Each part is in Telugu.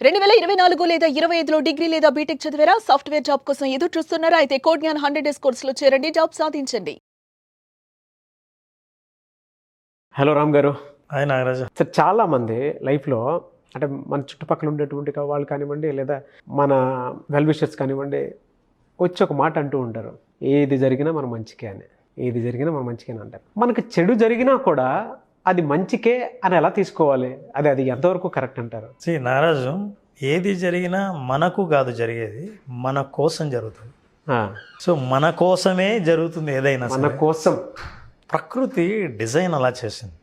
2024 లేదా 25లో డిగ్రీ లేదా బీటెక్ చదివారా? సాఫ్ట్‌వేర్ జాబ్ కోసం ఎదురు చూస్తున్నారా? అయితే కోడ్ జ్ఞాన్ 100 డేస్ కోర్సులో చేరండి, జాబ్ సాధించండి. హలో రామ్ గారు. హాయ్ నాగరాజు. సార్, చాలామంది లైఫ్లో అంటే మన చుట్టుపక్కల ఉండేటువంటి వాళ్ళు కానివ్వండి, లేదా మన వెల్ విషర్స్ కానివ్వండి, వచ్చి ఒక మాట అంటూ ఉంటారు, ఏది జరిగినా మన మంచికే అని. ఏది జరిగినా మన మంచికే అని అంటారు. మనకు చెడు జరిగినా కూడా అది మంచికే అని ఎలా తీసుకోవాలి? అది ఎంతవరకు కరెక్ట్ అంటారు? నాగరాజు, ఏది జరిగినా మనకు కాదు జరిగేది, మన కోసం జరుగుతుంది. సో మన కోసమే జరుగుతుంది ఏదైనా. మన కోసం ప్రకృతి డిజైన్ అలా చేసింది.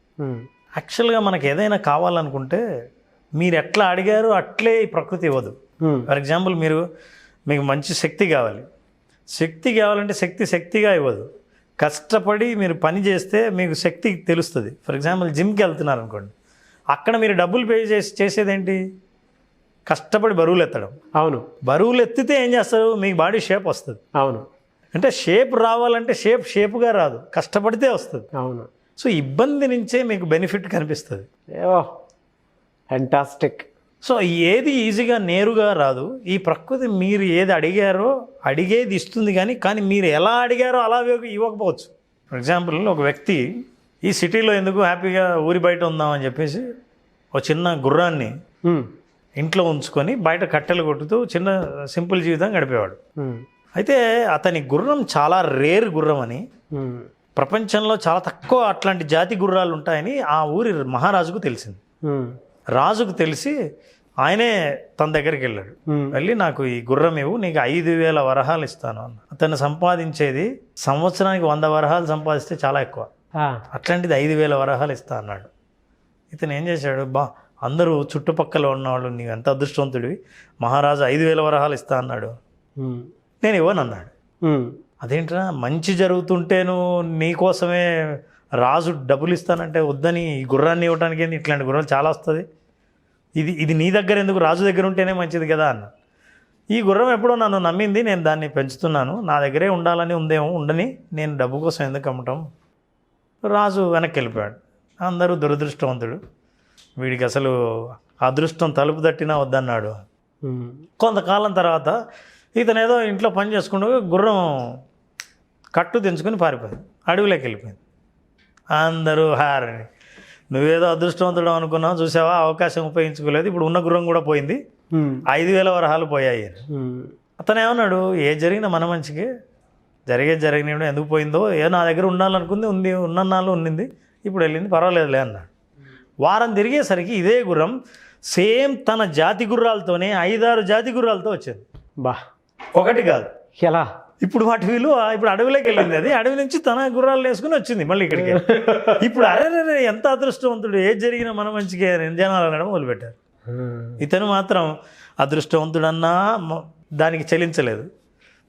యాక్చువల్గా మనకు ఏదైనా కావాలనుకుంటే మీరు ఎట్లా అడిగారో అట్లే ఈ ప్రకృతి ఇవ్వదు. ఫర్ ఎగ్జాంపుల్, మీకు మంచి శక్తి కావాలి. శక్తి కావాలంటే శక్తిగా ఇవ్వదు. కష్టపడి మీరు పని చేస్తే మీకు శక్తి తెలుస్తుంది. ఫర్ ఎగ్జాంపుల్, జిమ్కి వెళ్తున్నారు అనుకోండి, అక్కడ మీరు డబ్బులు పే చేసేదేంటి? కష్టపడి బరువులు ఎత్తడం. అవును. బరువులు ఎత్తితే ఏం చేస్తారు? మీకు బాడీ షేప్ వస్తుంది. అవును. అంటే షేప్ రావాలంటే షేప్గా రాదు, కష్టపడితే వస్తుంది. అవును. సో ఇబ్బంది నుంచే మీకు బెనిఫిట్ కనిపిస్తుంది. ఫ్యాంటాస్టిక్. సో ఏది ఈజీగా నేరుగా రాదు. ఈ ప్రకృతి మీరు ఏది అడిగారో అడిగేది ఇస్తుంది, కానీ మీరు ఎలా అడిగారో అలా ఇవ్వకపోవచ్చు. ఫర్ ఎగ్జాంపుల్, ఒక వ్యక్తి ఈ సిటీలో ఎందుకు హ్యాపీగా ఊరి బయట ఉందామని చెప్పేసి ఒక చిన్న గుర్రాన్ని ఇంట్లో ఉంచుకొని బయట కట్టెలు కొట్టుతూ చిన్న సింపుల్ జీవితం గడిపేవాడు. అయితే అతని గుర్రం చాలా రేర్ గుర్రం అని, ప్రపంచంలో చాలా తక్కువ అట్లాంటి జాతి గుర్రాలు ఉంటాయని ఆ ఊరి మహారాజుకు తెలిసింది. రాజుకు తెలిసి ఆయనే తన దగ్గరికి వెళ్ళాడు. వెళ్ళి, నాకు ఈ గుర్రం ఇవ్వు, నీకు 5,000 వరహాలు ఇస్తాను అన్న. అతను సంపాదించేది సంవత్సరానికి 100 వరహాలు సంపాదిస్తే చాలా ఎక్కువ. అట్లాంటిది 5,000 వరహాలు ఇస్తా అన్నాడు. ఇతను ఏం చేశాడు? అందరూ చుట్టుపక్కల ఉన్నవాళ్ళు, నీవు ఎంత అదృష్టవంతుడివి, మహారాజు 5,000 వరహాలు ఇస్తా అన్నాడు, నేను ఇవ్వను అన్నాడు. అదేంట్రా, మంచి జరుగుతుంటేను నీకోసమే రాజు డబ్బులు ఇస్తానంటే వద్దని ఈ గుర్రాన్ని ఇవ్వడానికి ఏంది? ఇట్లాంటి గుర్రాలు చాలా వస్తుంది, ఇది నీ దగ్గర ఎందుకు, రాజు దగ్గర ఉంటేనే మంచిది కదా అన్న. ఈ గుర్రం ఎప్పుడో నన్ను నమ్మింది, నేను దాన్ని పెంచుతున్నాను, నా దగ్గరే ఉండాలని ఉందేమో, ఉండని, నేను డబ్బు కోసం ఎందుకు అమ్మటం. రాజు వెనక్కి వెళ్ళిపోయాడు. అందరూ దురదృష్టవంతుడు, వీడికి అసలు అదృష్టం తలుపు తట్టినా వద్దన్నాడు. కొంతకాలం తర్వాత ఇతను ఏదో ఇంట్లో పని చేసుకుంటూ గుర్రం కట్టు తెంచుకొని పారిపోయింది, అడవిలోకి వెళ్ళిపోయింది. అందరూ హారని, నువ్వేదో అదృష్టవంతుడు అనుకున్నావు, చూసావా, అవకాశం ఉపయోగించుకోలేదు, ఇప్పుడు ఉన్న గుర్రం కూడా పోయింది, 5,000 వరహాలు పోయాయి. అతను ఏమన్నాడు? ఏ జరిగినా మన మంచికి, జరిగినప్పుడు ఎందుకు పోయిందో, నా దగ్గర ఉండాలనుకుంది, ఉన్నన్నాళ్ళు ఉండింది, ఇప్పుడు వెళ్ళింది, పర్వాలేదులే అన్నాడు. వారం తిరిగేసరికి ఇదే గుర్రం సేమ్ తన జాతి గుర్రాలతోనే 5-6 జాతి గుర్రాలతో వచ్చింది. ఒకటి కాదు, ఎలా? ఇప్పుడు వాటి విలువ, ఇప్పుడు అడవిలోకి వెళ్ళింది, అది అడవి నుంచి తన గుర్రాలు వేసుకుని వచ్చింది మళ్ళీ ఇక్కడికి. ఇప్పుడు అరే ఎంత అదృష్టవంతుడు, ఏది జరిగినా మన మంచిగా జనాలు అనడం మొదలుపెట్టారు. ఇతను మాత్రం అదృష్టవంతుడన్నా దానికి చెలించలేదు,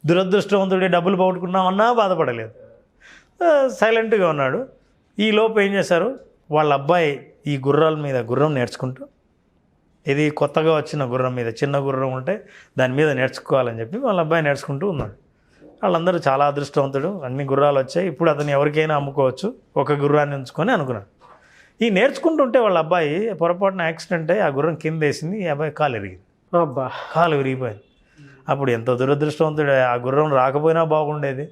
దురదృష్టవంతుడే డబ్బులు పోగొట్టుకున్నామన్నా బాధపడలేదు, సైలెంట్గా ఉన్నాడు. ఈ లోపు ఏం చేశారు, వాళ్ళ అబ్బాయి ఈ గుర్రాల మీద గుర్రం నేర్చుకుంటూ, ఇది కొత్తగా వచ్చిన గుర్రం మీద, చిన్న గుర్రం ఉంటే దాని మీద నేర్చుకోవాలని చెప్పి వాళ్ళ అబ్బాయి నేర్చుకుంటూ ఉన్నాడు. వాళ్ళందరూ చాలా అదృష్టవంతుడు, అన్ని గుర్రాలు వచ్చాయి, ఇప్పుడు అతను ఎవరికైనా అమ్ముకోవచ్చు, ఒక గుర్రాన్ని ఉంచుకొని అనుకున్నాడు. ఈ నేర్చుకుంటుంటే వాళ్ళ అబ్బాయి పొరపాటున యాక్సిడెంట్ అయ్యి ఆ గుర్రం కింద వేసింది, ఈ అబ్బాయి కాలు విరిగింది. కాలు విరిగిపోయింది. అప్పుడు ఎంత దురదృష్టవంతుడు, ఆ గుర్రం రాకపోయినా బాగుండేది,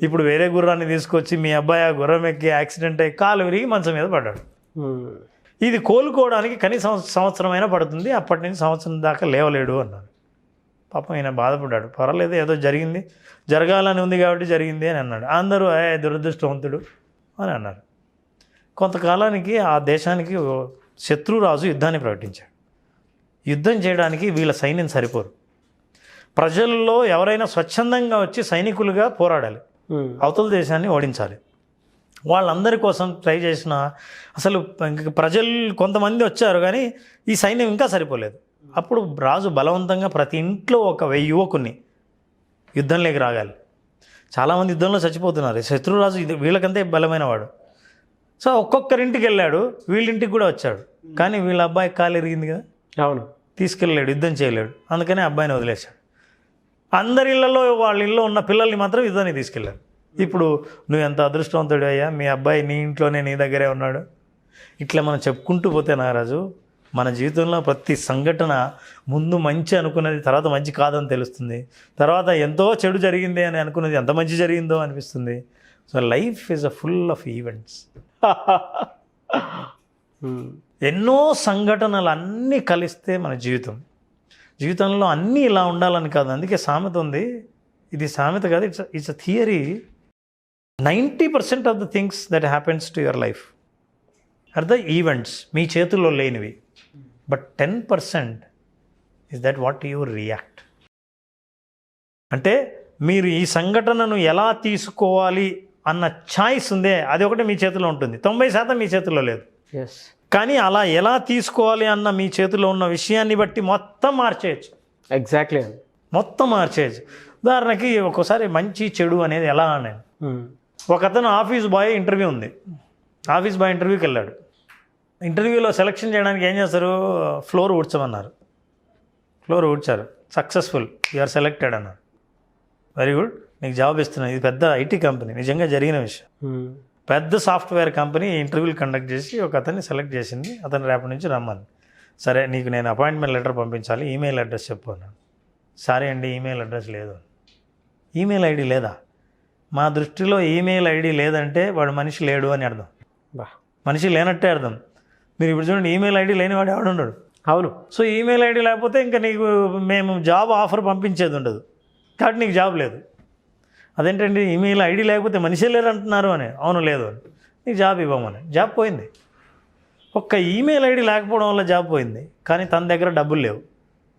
ఇప్పుడు వేరే గుర్రాన్ని తీసుకొచ్చి మీ అబ్బాయి ఆ గుర్రం ఎక్కి యాక్సిడెంట్ అయ్యి కాలు విరిగి మంచం మీద పడ్డాడు. ఇది కోలుకోవడానికి కనీసం సంవత్సరమైనా పడుతుంది, అప్పటి నుంచి సంవత్సరం దాకా లేవలేడు అన్నాడు. పాపం ఈయన బాధపడ్డాడు. పర్వాలేదు, ఏదో జరిగింది, జరగాలని ఉంది కాబట్టి జరిగింది అని అన్నాడు. అందరూ దురదృష్టవంతుడు అని అన్నారు. కొంతకాలానికి ఆ దేశానికి శత్రురాజు యుద్ధాన్ని ప్రకటించాడు. యుద్ధం చేయడానికి వీళ్ళ సైన్యం సరిపోరు. ప్రజల్లో ఎవరైనా స్వచ్ఛందంగా వచ్చి సైనికులుగా పోరాడాలి, అవతల దేశాన్ని ఓడించాలి. వాళ్ళందరి కోసం ట్రై చేసిన అసలు ప్రజలు కొంతమంది వచ్చారు, కానీ ఈ సైన్యం ఇంకా సరిపోలేదు. అప్పుడు రాజు బలవంతంగా ప్రతి ఇంట్లో ఒక 1000 యువకుని యుద్ధంలోకి రాగాలి. చాలామంది యుద్ధంలో చచ్చిపోతున్నారు. శత్రురాజు వీళ్ళకంతే బలమైన వాడు. సో ఒక్కొక్కరింటికి వెళ్ళాడు, వీళ్ళింటికి కూడా వచ్చాడు, కానీ వీళ్ళ అబ్బాయి కాలు ఎరిగింది కదా. అవును. తీసుకెళ్ళలేడు, యుద్ధం చేయలేడు, అందుకని అబ్బాయిని వదిలేశాడు. అందరి ఇళ్లలో వాళ్ళ ఇళ్ళలో ఉన్న పిల్లల్ని మాత్రం యుద్ధాన్ని తీసుకెళ్ళారు. ఇప్పుడు నువ్వు ఎంత అదృష్టవంతుడు అయ్యా, మీ అబ్బాయి నీ ఇంట్లోనే నీ దగ్గరే ఉన్నాడు. ఇట్లా మనం చెప్పుకుంటూ పోతే నాగరాజు మన జీవితంలో ప్రతి సంఘటన ముందు మంచి అనుకున్నది తర్వాత మంచి కాదని తెలుస్తుంది, తర్వాత ఎంతో చెడు జరిగింది అని అనుకున్నది ఎంత మంచి జరిగిందో అనిపిస్తుంది. So life is a full of events. ఎన్నో సంఘటనలు అన్నీ కలిస్తే మన జీవితంలో అన్నీ ఇలా ఉండాలని కాదు. అందుకే సామెత ఉంది, ఇది సామెత కాదు, it's a theory. 90% of the things that happens to your life are the events, మీ చేతుల్లో లేనివి. But 10% is that what you react. అంటే మీరు ఈ సంఘటనను ఎలా తీసుకోవాలి అన్న ఛాయిస్ ఉందే, అది ఒకటి మీ చేతిలో ఉంటుంది. 90% మీ చేతిలో లేదు. ఎస్. కానీ అలా ఎలా తీసుకోవాలి అన్న మీ చేతిలో ఉన్న విషయాన్ని బట్టి మొత్తం మార్చేయచ్చు. ఎగ్జాక్ట్లీ. మొత్తం మార్చేయచ్చు. ఉదాహరణకి ఒక్కోసారి మంచి చెడు అనేది ఎలా అనేది, ఒక అతను ఆఫీస్ బాయ్ ఇంటర్వ్యూ ఉంది, ఆఫీస్ బాయ్ ఇంటర్వ్యూకి వెళ్ళాడు. ఇంటర్వ్యూలో సెలక్షన్ చేయడానికి ఏం చేస్తారు, ఫ్లోర్ ఊడ్చమన్నారు. ఫ్లోర్ ఊడ్చారు, సక్సెస్ఫుల్, యూఆర్ సెలెక్టెడ్ అన్నారు. వెరీ గుడ్, నీకు జాబ్ ఇస్తున్నాను. ఇది పెద్ద ఐటీ కంపెనీ, నిజంగా జరిగిన విషయం. పెద్ద సాఫ్ట్వేర్ కంపెనీ ఇంటర్వ్యూలు కండక్ట్ చేసి ఒక అతన్ని సెలెక్ట్ చేసింది. అతను రేపటి నుంచి రమ్మని. సరే, నీకు నేను అపాయింట్మెంట్ లెటర్ పంపించాలి, ఈమెయిల్ అడ్రస్ చెప్పు అన్నాడు. సరే అండి, ఈమెయిల్ అడ్రస్ లేదు. ఈమెయిల్ ఐడి లేదా? మా దృష్టిలో ఈమెయిల్ ఐడి లేదంటే వాడు మనిషి లేడు అని అర్థం. మనిషి లేనట్టే అర్థం. మీరు ఇప్పుడు చూడండి, ఈమెయిల్ ఐడి లేనివాడు ఎవడున్నాడు? అవును. సో ఈమెయిల్ ఐడి లేకపోతే ఇంకా నీకు మేము జాబ్ ఆఫర్ పంపించేది ఉండదు, కాబట్టి నీకు జాబ్ లేదు. అదేంటండి, ఈమెయిల్ ఐడి లేకపోతే మనిషే లేరు అంటున్నారు అని. అవును, లేదు అని. నీకు జాబ్ ఇవ్వమని. జాబ్ పోయింది. ఒక్క ఈమెయిల్ ఐడి లేకపోవడం వల్ల జాబ్ పోయింది. కానీ తన దగ్గర డబ్బులు లేవు.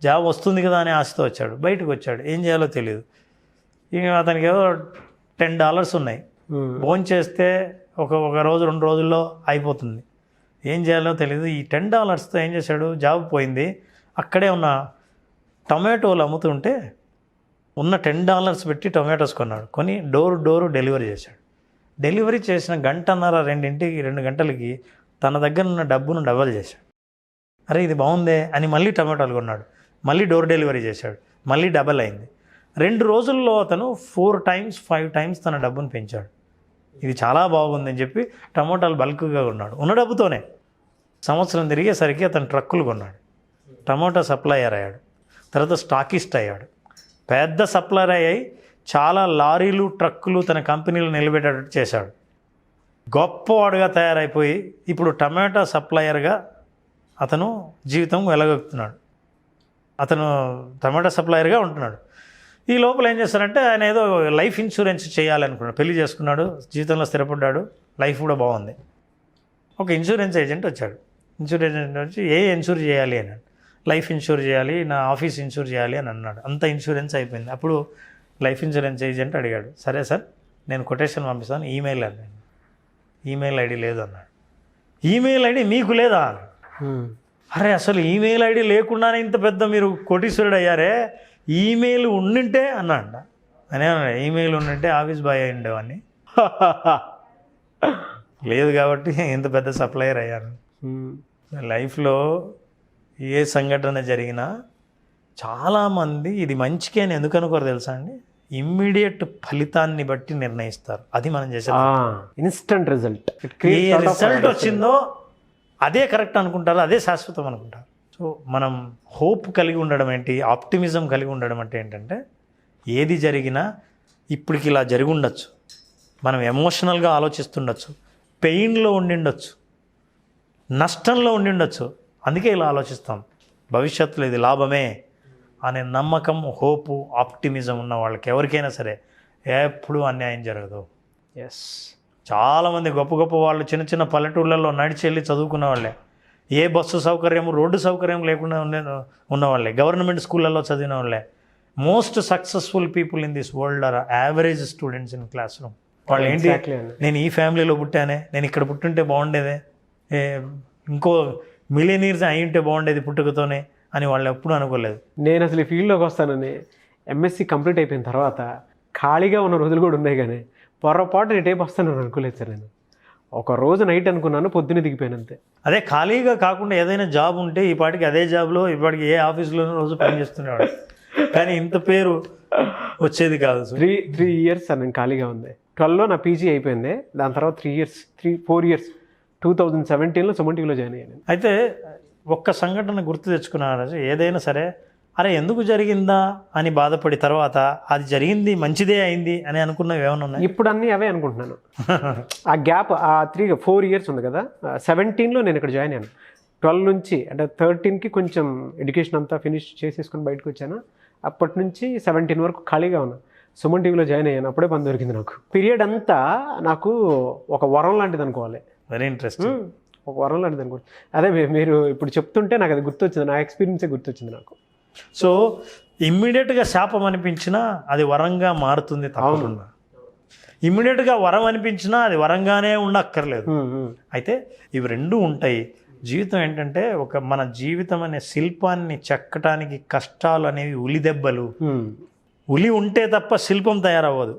జాబ్ వస్తుంది కదా అని ఆశతో వచ్చాడు. బయటకు వచ్చాడు, ఏం చేయాలో తెలియదు. ఇక అతనికి ఏదో $10 ఉన్నాయి. భోజనం చేస్తే ఒక రోజు 2 రోజుల్లో అయిపోతుంది. ఏం చేయాలో తెలియదు. ఈ $10తో ఏం చేశాడు, జాబ్ పోయింది. అక్కడే ఉన్న టొమాటోలు అమ్ముతుంటే ఉన్న $10 పెట్టి టొమాటోస్ కొన్నాడు. కొని డోరు డెలివరీ చేశాడు. డెలివరీ చేసిన 2 గంటలకి తన దగ్గర ఉన్న డబ్బును డబల్ చేశాడు. అరే ఇది బాగుందే అని మళ్ళీ టొమాటోలు కొన్నాడు. మళ్ళీ డోర్ డెలివరీ చేశాడు. మళ్ళీ డబల్ అయింది. 2 రోజుల్లో అతను 4 times 5 times తన డబ్బును పెంచాడు. ఇది చాలా బాగుందని చెప్పి టమోటాలు బల్క్గా కొన్నాడు. ఉన్న డబ్బుతోనే. సంవత్సరం తిరిగేసరికి అతను ట్రక్కులు కొన్నాడు. టమోటా సప్లయర్ అయ్యాడు. తర్వాత స్టాకిస్ట్ అయ్యాడు. పెద్ద సప్లయర్ అయ్యాయి. చాలా లారీలు, ట్రక్కులు తన కంపెనీలు నిలబెట్టేటట్టు చేశాడు. గొప్పవాడుగా తయారైపోయి ఇప్పుడు టమాటా సప్లయర్గా అతను జీవితం వెలగొక్కుతున్నాడు. అతను టమాటా సప్లయర్గా ఉంటున్నాడు. ఈ లోపల ఏం చేస్తారంటే, ఆయన ఏదో లైఫ్ ఇన్సూరెన్స్ చేయాలనుకున్నాడు. పెళ్లి చేసుకున్నాడు, జీవితంలో స్థిరపడ్డాడు, లైఫ్ కూడా బాగుంది. ఒక ఇన్సూరెన్స్ ఏజెంట్ వచ్చాడు. ఇన్సూరెన్స్ ఏజెంట్ వచ్చి ఇన్సూర్ చేయాలి అని, లైఫ్ ఇన్సూర్ చేయాలి, నా ఆఫీస్ ఇన్సూర్ చేయాలి అని అన్నాడు. అంత ఇన్సూరెన్స్ అయిపోయింది. అప్పుడు లైఫ్ ఇన్సూరెన్స్ ఏజెంట్ అడిగాడు, సరే సార్ నేను కొటేషన్ పంపిస్తాను, ఈమెయిల్ అన్నాడు. ఈమెయిల్ ఐడి లేదు అన్నాడు. ఈమెయిల్ ఐడి మీకు లేదా? అరే అసలు ఈమెయిల్ ఐడి లేకుండానే ఇంత పెద్ద మీరు కోటీశ్వరుడు అయ్యారే, ఈమెయిల్ ఉండింటే అన్నాడు. అనే ఈమెయిల్ ఉండింటే ఆఫీస్ బాయ్ అయి ఉండేవాడిని. లేదు కాబట్టి ఇంత పెద్ద సప్లయర్ అయ్యాను. లైఫ్లో ఏ సంఘటన జరిగినా చాలామంది ఇది మంచికే అని ఎందుకు అనుకోరు తెలుసా అండి? ఇమ్మీడియట్ ఫలితాన్ని బట్టి నిర్ణయిస్తారు. అది మనం చేసే ఇన్స్టంట్ రిజల్ట్. ఏ రిజల్ట్ వచ్చిందో అదే కరెక్ట్ అనుకుంటారు, అదే శాశ్వతం అనుకుంటారు. సో మనం హోప్ కలిగి ఉండడం ఏంటి, ఆప్టిమిజం కలిగి ఉండడం అంటే ఏంటంటే, ఏది జరిగినా ఇప్పటికి ఇలా జరిగి ఉండొచ్చు, మనం ఎమోషనల్గా ఆలోచిస్తుండొచ్చు, పెయిన్లో ఉండిండొచ్చు, నష్టంలో ఉండిండొచ్చు, అందుకే ఇలా ఆలోచిస్తాం. భవిష్యత్తులో ఇది లాభమే అనే నమ్మకం, హోపు, ఆప్టిమిజం ఉన్న వాళ్ళకి ఎవరికైనా సరే ఎప్పుడూ అన్యాయం జరగదు. ఎస్. చాలామంది గొప్ప గొప్ప వాళ్ళు చిన్న చిన్న పల్లెటూళ్ళల్లో నడిచి వెళ్ళి చదువుకున్న వాళ్ళే, ఏ బస్సు సౌకర్యం, రోడ్డు సౌకర్యం లేకుండా ఉన్నవాళ్ళే, గవర్నమెంట్ స్కూళ్ళల్లో చదివిన వాళ్ళే. Most successful people in this world are average students in classroom. వాళ్ళు ఏంటి, నేను ఈ ఫ్యామిలీలో పుట్టానే, నేను ఇక్కడ పుట్టుంటే బాగుండేదే, ఇంకో మిలియనీర్స్ అయి ఉంటే బాగుండేది పుట్టుకతోనే అని వాళ్ళు ఎప్పుడూ అనుకోలేదు. నేను అసలు ఈ ఫీల్డ్లోకి వస్తానని ఎంఎస్సి కంప్లీట్ అయిపోయిన తర్వాత ఖాళీగా ఉన్న రోజులు కూడా ఉన్నాయి, కానీ పొరపాటు నేను టైప్ వస్తానని అనుకోలేదు సార్. నేను ఒక రోజు నైట్ అనుకున్నాను, పొద్దున్నే దిగిపోయాను అంతే. అదే ఖాళీగా కాకుండా ఏదైనా జాబ్ ఉంటే ఈ పాటికి అదే జాబ్లో ఇప్పటికి ఏ ఆఫీస్లోనూ రోజు పనిచేస్తున్నాడు, కానీ ఇంత పేరు వచ్చేది కాదు. 3 years సార్ నేను ఖాళీగా ఉంది. 12లో నా పీజీ అయిపోయింది. దాని తర్వాత 4 years 2017లో సుమన్ టీవీలో జాయిన్ అయ్యాను. అయితే ఒక్క సంఘటన గుర్తు తెచ్చుకున్నారు ఏదైనా సరే, అరే ఎందుకు జరిగిందా అని బాధపడి తర్వాత అది జరిగింది మంచిదే అయింది అని అనుకున్నవి ఏమైనా ఉన్నాయి? ఇప్పుడు అన్నీ అవే అనుకుంటున్నాను. ఆ గ్యాప్ ఆ 4 years ఉంది కదా, 17లో నేను ఇక్కడ జాయిన్ అయ్యాను. 12 నుంచి అంటే 13కి కొంచెం ఎడ్యుకేషన్ అంతా ఫినిష్ చేసేసుకుని బయటకు వచ్చాను. అప్పటి నుంచి 17 వరకు ఖాళీగా ఉన్నాను. సుమన్ టీవీలో జాయిన్ అయ్యాను. అప్పుడే పని దొరికింది నాకు. పీరియడ్ అంతా నాకు ఒక వరం లాంటిది అనుకోవాలి. Very interesting. ఒక వరం లాంటిది అనుకోవాలి. అదే మీరు ఇప్పుడు చెప్తుంటే నాకు అది గుర్తొచ్చింది, నా ఎక్స్పీరియన్సే గుర్తొచ్చింది నాకు. సో ఇమ్మీడియట్గా శాపం అనిపించినా అది వరంగా మారుతుంది తప్పకుండా. ఇమ్మీడియట్గా వరం అనిపించినా అది వరంగానే ఉండక్కర్లేదు. అయితే ఇవి రెండూ ఉంటాయి. జీవితం ఏంటంటే మన జీవితం అనే శిల్పాన్ని చెక్కటానికి కష్టాలు అనేవి ఉలి దెబ్బలు. ఉలి ఉంటే తప్ప శిల్పం తయారవ్వదు,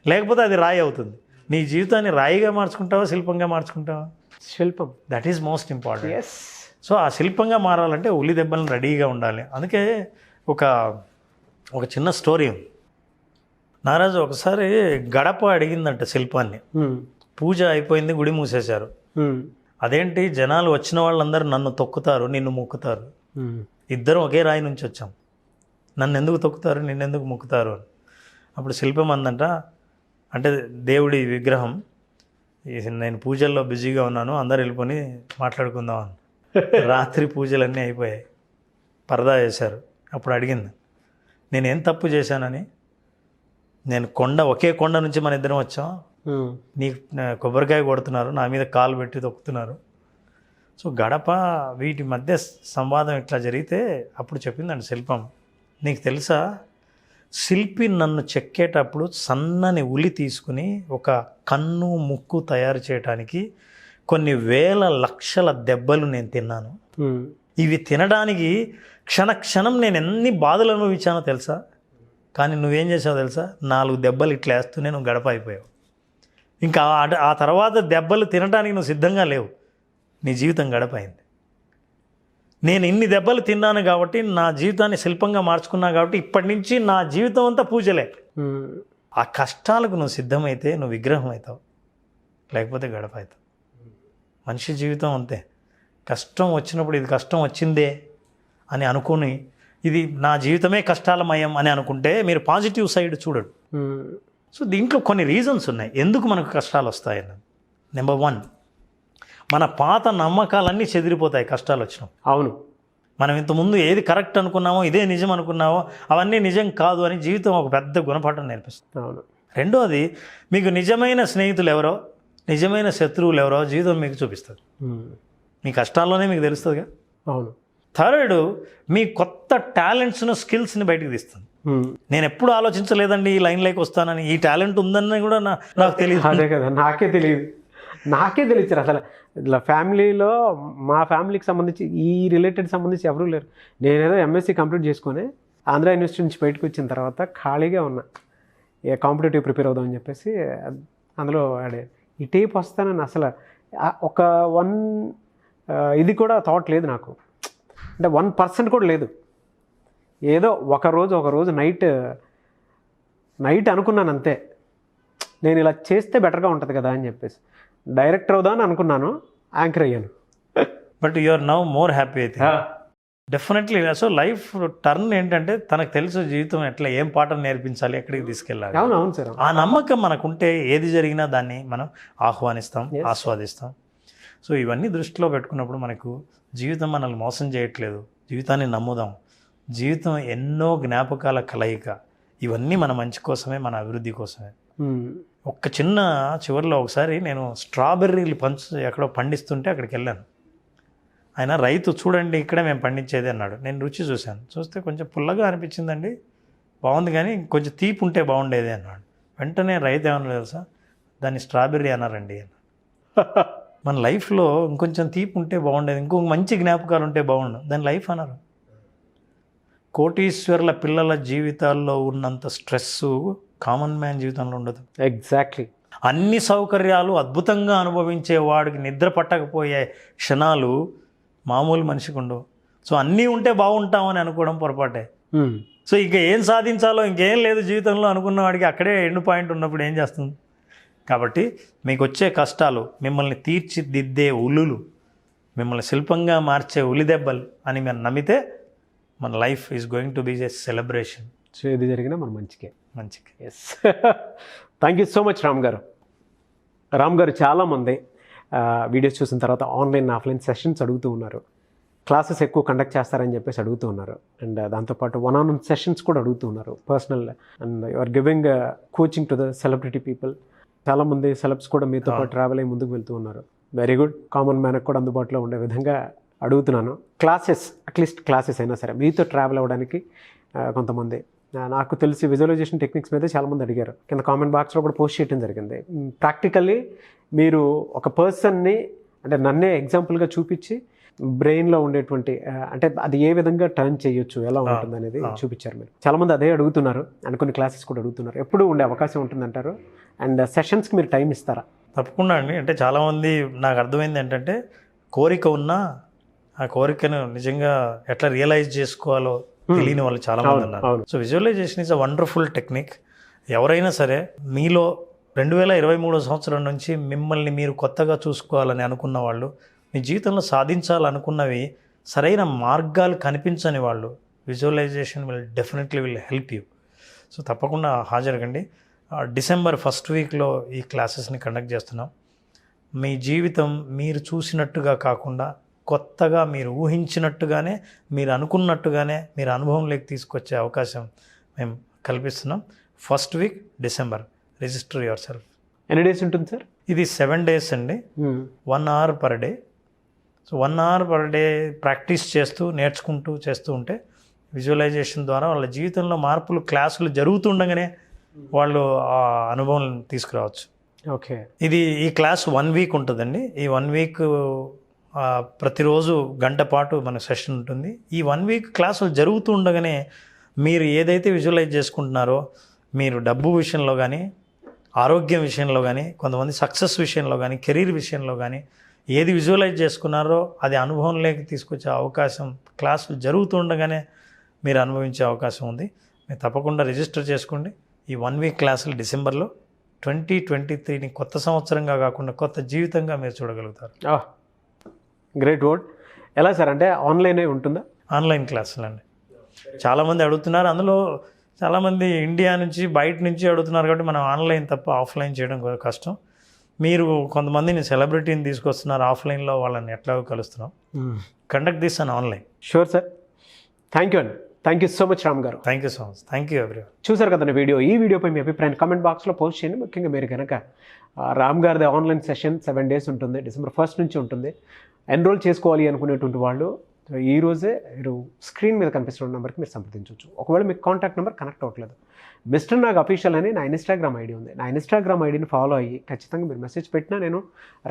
లేకపోతే అది రాయి అవుతుంది. నీ జీవితాన్ని రాయిగా మార్చుకుంటావా, శిల్పంగా మార్చుకుంటావా? శిల్పం. That is most important. So ఆ శిల్పంగా మారాలంటే ఉలి దెబ్బలను రెడీగా ఉండాలి. అందుకే ఒక చిన్న స్టోరీ ఉంది. నారాజు ఒకసారి గడప అడిగిందంట శిల్పాన్ని. పూజ అయిపోయింది, గుడి మూసేశారు. అదేంటి జనాలు వచ్చిన వాళ్ళందరూ నన్ను తొక్కుతారు, నిన్ను మొక్కుతారు. ఇద్దరం ఒకే రాయి నుంచి వచ్చాం, నన్ను ఎందుకు తొక్కుతారు, నిన్నెందుకు మొక్కుతారు అని. అప్పుడు శిల్పం అందంట, అంటే దేవుడి విగ్రహం, నేను పూజల్లో బిజీగా ఉన్నాను, అందరు వెళ్ళిపోయి మాట్లాడుకుందాం అని. రాత్రి పూజలన్నీ అయిపోయాయి, పరదా వేశారు. అప్పుడు అడిగింది, నేనేం తప్పు చేశానని. నేను ఒకే కొండ నుంచి మన ఇద్దరం వచ్చాం, నీ కొబ్బరికాయ కొడుతున్నారు, నా మీద కాలు పెట్టి తొక్కుతున్నారు. సో గడప వీటి మధ్య సంవాదం ఇట్లా జరిగితే అప్పుడు చెప్పిందండి శిల్పం, నీకు తెలుసా శిల్పి నన్ను చెక్కేటప్పుడు సన్నని ఉలి తీసుకుని ఒక కన్ను ముక్కు తయారు చేయడానికి కొన్ని వేల లక్షల దెబ్బలు నేను తిన్నాను. ఇవి తినడానికి క్షణక్షణం నేను ఎన్ని బాధలు అనుభవించానో తెలుసా. కానీ నువ్వేం చేసావు తెలుసా, 4 దెబ్బలు ఇట్లా వేస్తూనే నువ్వు గడప అయిపోయావు. ఇంకా ఆ తర్వాత దెబ్బలు తినడానికి నువ్వు సిద్ధంగా లేవు, నీ జీవితం గడప అయింది. నేను ఇన్ని దెబ్బలు తిన్నాను కాబట్టి నా జీవితాన్ని శిల్పంగా మార్చుకున్నా కాబట్టి ఇప్పటి నుంచి నా జీవితం అంతా పూజలే. ఆ కష్టాలకు నువ్వు సిద్ధమైతే నువ్వు విగ్రహం అవుతావు, లేకపోతే గడప అవుతావు. మనిషి జీవితం అంతే. కష్టం వచ్చినప్పుడు ఇది కష్టం వచ్చిందే అని అనుకుని ఇది నా జీవితమే కష్టాలమయం అని అనుకుంటే మీరు పాజిటివ్ సైడ్ చూడడు. సో దీంట్లో కొన్ని రీజన్స్ ఉన్నాయి ఎందుకు మనకు కష్టాలు వస్తాయని. నెంబర్ 1, మన పాత నమ్మకాలన్నీ చెదిరిపోతాయి కష్టాలు వచ్చినాం. అవును, మనం ఇంతకుముందు ఏది కరెక్ట్ అనుకున్నామో, ఇదే నిజం అనుకున్నామో, అవన్నీ నిజం కాదు అని జీవితం ఒక పెద్ద గుణపాఠం నేర్పిస్తుంది. అవును. రెండోది, మీకు నిజమైన స్నేహితులు ఎవరో, నిజమైన శత్రువులు ఎవరో జీవితం మీకు చూపిస్తుంది. మీ కష్టాల్లోనే మీకు తెలుస్తుందిగా. అవును. థర్డ్, మీ కొత్త టాలెంట్స్ను, స్కిల్స్ని బయటకు తీస్తుంది. నేను ఎప్పుడు ఆలోచించలేదండి ఈ లైన్లోకి వస్తానని, ఈ టాలెంట్ ఉందని కూడా నాకు తెలియదు. అదే కదా, నాకే తెలియదు అసలు. ఇట్లా ఫ్యామిలీలో మా ఫ్యామిలీకి సంబంధించి ఈ రిలేటెడ్ సంబంధించి ఎవరూ లేరు. నేనేదో ఎంఎస్సీ కంప్లీట్ చేసుకొని ఆంధ్ర యూనివర్సిటీ నుంచి బయటకు వచ్చిన తర్వాత ఖాళీగా ఉన్నా, కాంపిటేటివ్ ప్రిపేర్ అవుదామని చెప్పేసి అందులో ఆడే ఈ టేప్ వస్తానని అసలు ఒక ఇది కూడా థాట్ లేదు నాకు, అంటే 1% కూడా లేదు. ఏదో ఒక రోజు నైట్ అనుకున్నాను అంతే, నేను ఇలా చేస్తే బెటర్గా ఉంటుంది కదా అని చెప్పేసి డైరెక్టర్ అవుదామని అనుకున్నాను, యాంకర్ అయ్యాను. But you are now more happy అయితే. డెఫినెట్లీ. సో లైఫ్ టర్న్ ఏంటంటే తనకు తెలుసు జీవితం ఎట్లా, ఏం పాఠం నేర్పించాలి, ఎక్కడికి తీసుకెళ్ళాలి. అవును సార్. ఆ నమ్మకం మనకుంటే ఏది జరిగినా దాన్ని మనం ఆహ్వానిస్తాం, ఆస్వాదిస్తాం. సో ఇవన్నీ దృష్టిలో పెట్టుకున్నప్పుడు మనకు జీవితం మనల్ని మోసం చేయట్లేదు, జీవితాన్ని నమ్ముదాం. జీవితం ఎన్నో జ్ఞాపకాల కలయిక, ఇవన్నీ మన మంచి కోసమే, మన అభివృద్ధి కోసమే. ఒక్క చివరిలో ఒకసారి నేను స్ట్రాబెర్రీలు ఎక్కడో పండిస్తుంటే అక్కడికి వెళ్ళాను. ఆయన రైతు, చూడండి ఇక్కడే మేము పండించేది అన్నాడు. నేను రుచి చూశాను, చూస్తే కొంచెం పుల్లగా అనిపించిందండి, బాగుంది కానీ కొంచెం తీపి ఉంటే బాగుండేది అన్నాడు. వెంటనే రైతు ఏమన్నా తెలుసా, దాన్ని స్ట్రాబెర్రీ అన్నారండి అన్నాడు. మన లైఫ్లో ఇంకొంచెం తీపి ఉంటే బాగుండేది, ఇంకొక మంచి జ్ఞాపకాలు ఉంటే బాగుండు, దాని లైఫ్ అన్నారు. కోటీశ్వరుల పిల్లల జీవితాల్లో ఉన్నంత స్ట్రెస్సు కామన్ మ్యాన్ జీవితంలో ఉండదు. ఎగ్జాక్ట్లీ. అన్ని సౌకర్యాలు అద్భుతంగా అనుభవించే వాడికి నిద్ర పట్టకపోయే క్షణాలు మామూలు మనిషికి ఉండవు. సో అన్నీ ఉంటే బాగుంటామని అనుకోవడం పొరపాటే. సో ఇక ఏం సాధించాలో, ఇంకేం లేదు జీవితంలో అనుకున్న వాడికి అక్కడే ఎండ్ పాయింట్ ఉన్నప్పుడు ఏం చేస్తుంది. కాబట్టి మీకు వచ్చే కష్టాలు మిమ్మల్ని తీర్చిదిద్దే ఉల్లులు, మిమ్మల్ని శిల్పంగా మార్చే ఉలిదెబ్బలు అని మీరు నమ్మితే మన life is going to be a celebration. So ఏది జరిగినా మన మంచికే. మంచిగా. Yes. Thank you so much Ram గారు. రామ్ గారు చాలామంది వీడియోస్ చూసిన తర్వాత ఆన్లైన్ ఆఫ్లైన్ సెషన్స్ అడుగుతూ ఉన్నారు, క్లాసెస్ ఎక్కువ కండక్ట్ చేస్తారని చెప్పేసి అడుగుతూ ఉన్నారు, అండ్ దాంతోపాటు వన్ సెషన్స్ కూడా అడుగుతూ ఉన్నారు personal, and you are giving coaching to the celebrity people. చాలామంది సెలబ్స్ కూడా మీతో పాటు ట్రావెల్ అయ్యి ముందుకు వెళ్తూ ఉన్నారు. Very good. కామన్ మ్యాన్కి కూడా అందుబాటులో ఉండే విధంగా అడుగుతున్నాను. క్లాసెస్, అట్లీస్ట్ క్లాసెస్ అయినా సరే మీతో ట్రావెల్ అవ్వడానికి కొంతమంది, నాకు తెలిసి విజువలైజేషన్ టెక్నిక్స్ మీద చాలామంది అడిగారు, కింద కామెంట్ బాక్స్లో కూడా పోస్ట్ చేయడం జరిగింది. ప్రాక్టికల్లీ మీరు ఒక పర్సన్ని, అంటే నన్నే ఎగ్జాంపుల్గా చూపించి బ్రెయిన్లో ఉండేటువంటి అంటే అది ఏ విధంగా టర్న్ చేయొచ్చు, ఎలా ఉంటుంది అనేది చూపించారు మీరు. చాలామంది అదే అడుగుతున్నారు, అండ్ కొన్ని క్లాసెస్ కూడా అడుగుతున్నారు. ఎప్పుడు ఉండే అవకాశం ఉంటుందంటారు, అండ్ సెషన్స్కి మీరు టైం ఇస్తారా? తప్పకుండా అండి. అంటే చాలామంది నాకు అర్థమైంది ఏంటంటే కోరిక ఉన్నా ఆ కోరికను నిజంగా ఎట్లా రియలైజ్ చేసుకోవాలో తెలియని వాళ్ళు చాలామంది ఉన్నారు. So visualisation is a wonderful technique. ఎవరైనా సరే మీలో 2023 సంవత్సరం నుంచి మిమ్మల్ని మీరు కొత్తగా చూసుకోవాలని అనుకున్న వాళ్ళు, మీ జీవితంలో సాధించాలనుకున్నవి సరైన మార్గాలు కనిపించని వాళ్ళు, visualisation definitely will help you. So తప్పకుండా హాజరగండి. డిసెంబర్ 1st వీక్లో ఈ క్లాసెస్ని కండక్ట్ చేస్తున్నాం. మీ జీవితం మీరు చూసినట్టుగా కాకుండా కొత్తగా మీరు ఊహించినట్టుగానే, మీరు అనుకున్నట్టుగానే మీరు అనుభవంలోకి తీసుకొచ్చే అవకాశం మేము కల్పిస్తున్నాం. 1st week December. Register your self. ఎన్ని డేస్ ఉంటుంది సార్? ఇది 7 days అండి. 1 hour per day. So 1 hour per day practice చేస్తూ నేర్చుకుంటూ చేస్తూ ఉంటే విజువలైజేషన్ ద్వారా వాళ్ళ జీవితంలో మార్పులు క్లాసులు జరుగుతుండగానే వాళ్ళు ఆ అనుభవం తీసుకురావచ్చు. ఓకే. ఈ క్లాస్ 1 week ఉంటుందండి. ఈ 1 week ప్రతిరోజు గంట పాటు మన సెషన్ ఉంటుంది. ఈ 1 week క్లాసులు జరుగుతూ ఉండగానే మీరు ఏదైతే విజువలైజ్ చేసుకుంటున్నారో, మీరు డబ్బు విషయంలో కానీ, ఆరోగ్యం విషయంలో కానీ, కొంతమంది సక్సెస్ విషయంలో కానీ, కెరీర్ విషయంలో కానీ ఏది విజువలైజ్ చేసుకున్నారో అది అనుభవంలోకి తీసుకొచ్చే అవకాశం క్లాసులు జరుగుతూ ఉండగానే మీరు అనుభవించే అవకాశం ఉంది. మీరు తప్పకుండా రిజిస్టర్ చేసుకోండి. ఈ 1 week క్లాసులు డిసెంబర్లో 2023ని కొత్త సంవత్సరంగా కాకుండా కొత్త జీవితంగా మీరు చూడగలుగుతారు. Great word. ఎలా సార్, అంటే ఆన్లైనే ఉంటుందా? ఆన్లైన్ క్లాసులు అండి. చాలామంది అడుగుతున్నారు. అందులో చాలామంది ఇండియా నుంచి బయట నుంచి అడుగుతున్నారు కాబట్టి మనం ఆన్లైన్ తప్ప ఆఫ్లైన్ చేయడం కష్టం. మీరు కొంతమందిని సెలబ్రిటీని తీసుకొస్తున్నారు, ఆఫ్లైన్లో వాళ్ళని ఎట్లాగో కలుస్తున్నాం. Conduct this on online. Sure sir. Thank you అండి. Thank you so much Ram గారు. Thank you so much. Thank you everyone. చూసారు కదండి వీడియో. ఈ వీడియోపై మీ అభిప్రాయం కామెంట్ బాక్స్లో పోస్ట్ చేయండి. ముఖ్యంగా మీరు కనుక రామ్ గారిది ఆన్లైన్ సెషన్ 7 days ఉంటుంది, డిసెంబర్ 1st నుంచి ఉంటుంది. ఎన్రోల్ చేసుకోవాలి అనుకునేటువంటి వాళ్ళు ఈ రోజే మీరు స్క్రీన్ మీద కనిపిస్తున్న నెంబర్కి మీరు సంప్రదించవచ్చు. ఒకవేళ మీకు కాంటాక్ట్ నెంబర్ కనెక్ట్ అవ్వట్లేదు, మిస్టర్ నాగ్ అఫీషియల్ అని నా ఇన్స్టాగ్రామ్ ఐడి ఉంది. నా ఇన్స్టాగ్రామ్ ఐడిని ఫాలో అయ్యి ఖచ్చితంగా మీరు మెసేజ్ పెట్టినా నేను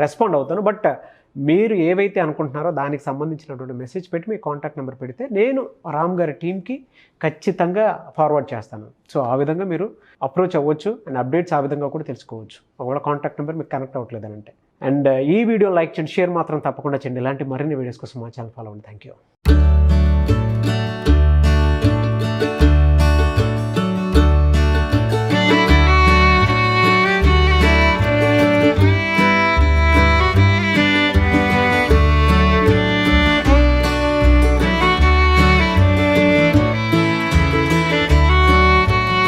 రెస్పాండ్ అవుతాను. బట్ మీరు ఏవైతే అనుకుంటున్నారో దానికి సంబంధించినటువంటి మెసేజ్ పెట్టి మీ కాంటాక్ట్ నెంబర్ పెడితే నేను రామ్ గారి టీమ్కి ఖచ్చితంగా ఫార్వర్డ్ చేస్తాను. సో ఆ విధంగా మీరు అప్రోచ్ అవ్వచ్చు, అండ్ అప్డేట్స్ ఆ విధంగా కూడా తెలుసుకోవచ్చు. ఒకవేళ కాంటాక్ట్ నెంబర్ మీకు కనెక్ట్ అవ్వట్లేదని అంటే. అండ్ ఈ వీడియో లైక్ చేయండి, షేర్ మాత్రం తప్పకుండా చేయండి. ఇలాంటి మరిన్ని వీడియోస్ కోసం మా ఛానల్ ఫాలో అవ్వండి. Thank you.